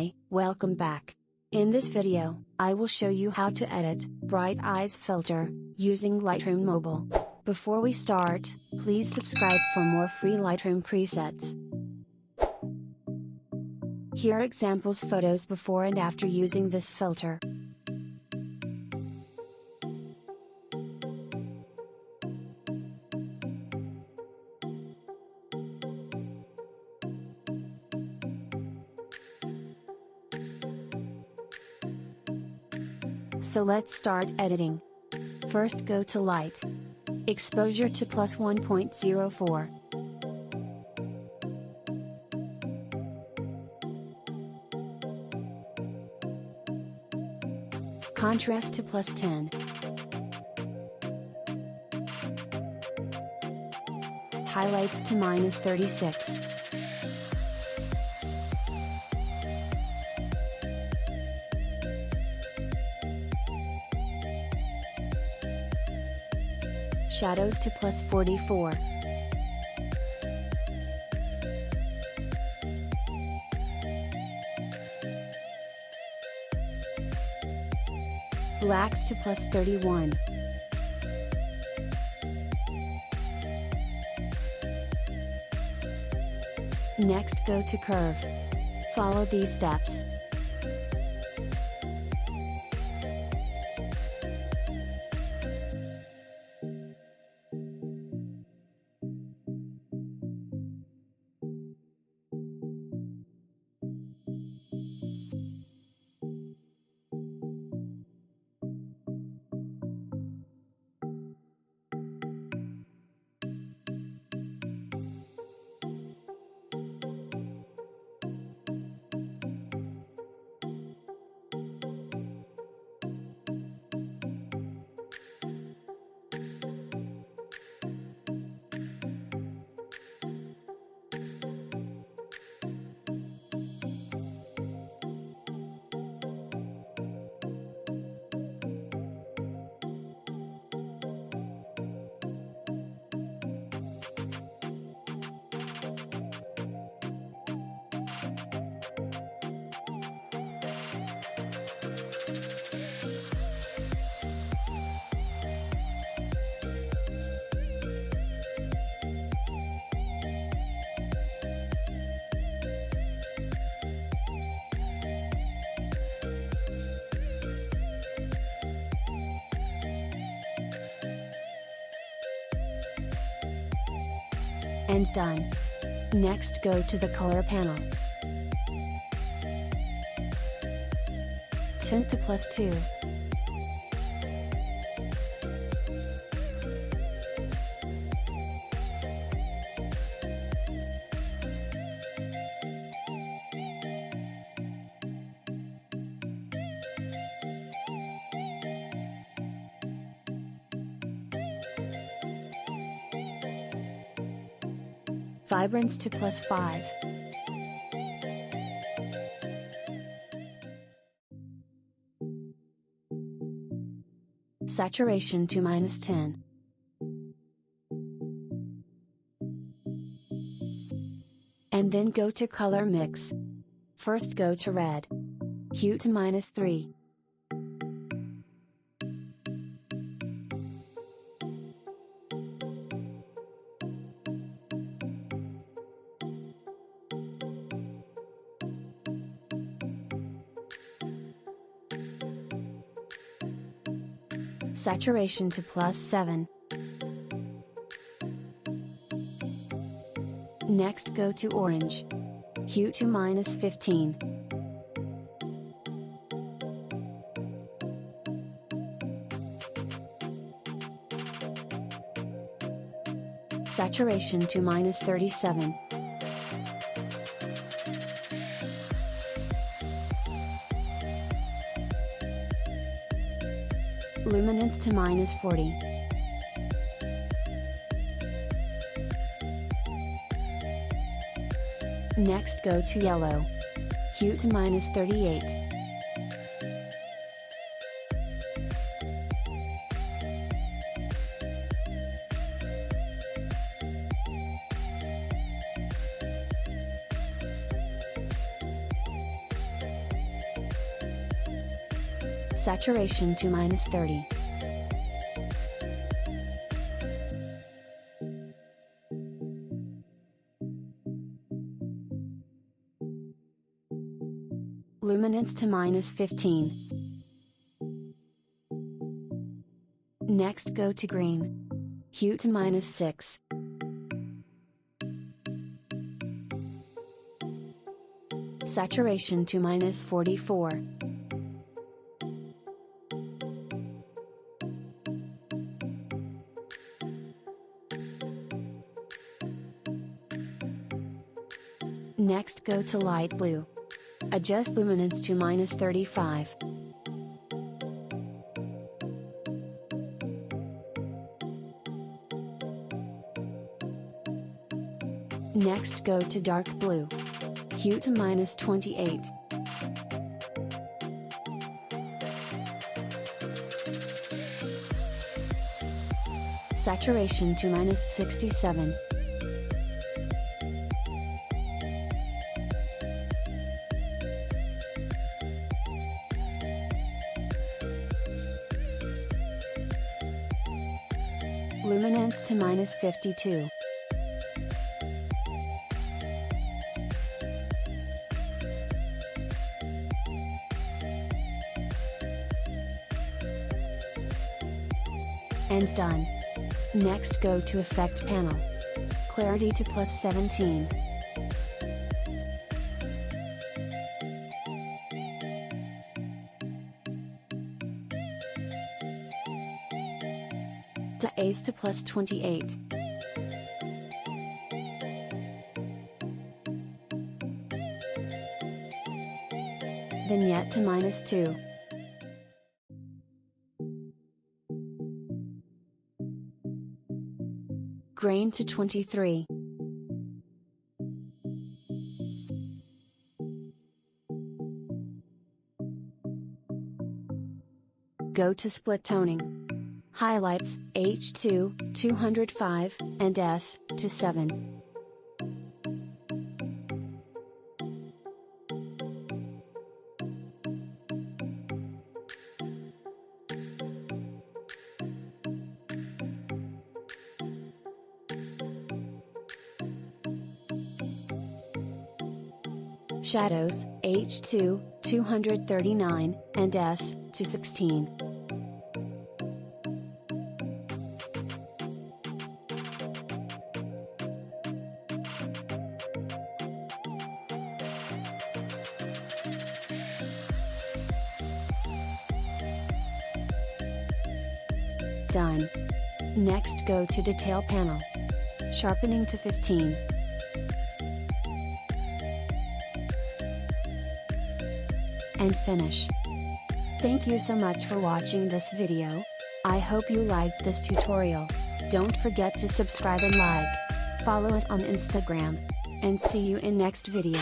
Hi, welcome back. In this video, I will show you how to edit Bright Eyes filter using Lightroom Mobile. Before we start, please subscribe for more free Lightroom presets. Here are examples photos before and after using this filter. So let's start editing. First go to Light. Exposure to plus 1.04. Contrast to plus 10. Highlights to minus 36. Shadows to plus 44. Blacks to plus 31. Next go to curve. Follow these steps. And done. Next go to the color panel. Tint to plus 2. Vibrance to plus 5. Saturation to minus 10. And then go to color mix. First go to red. Hue to minus 3. Saturation to plus 7. Next go to orange. Hue to minus 15. Saturation to minus 37. Luminance to minus 40. Next go to yellow. Hue to minus 38. Saturation to -30. Luminance to -15. Next go to green. Hue to -6. Saturation to -44. Next go to light blue. Adjust luminance to -35. Next go to dark blue. Hue to -28. Saturation to -67. Luminance to -52. And done. Next go to Effect panel. Clarity to +17. Haze to +28. Vignette to -2. Grain to 23. Go to split toning. Highlights, H2, 205, and S, to 7. Shadows, H2, 239, and S, to 16. Done. Next go to Detail panel. Sharpening to 15. And finish. Thank you so much for watching this video. I hope you liked this tutorial. Don't forget to subscribe and like. Follow us on Instagram. And see you in next video.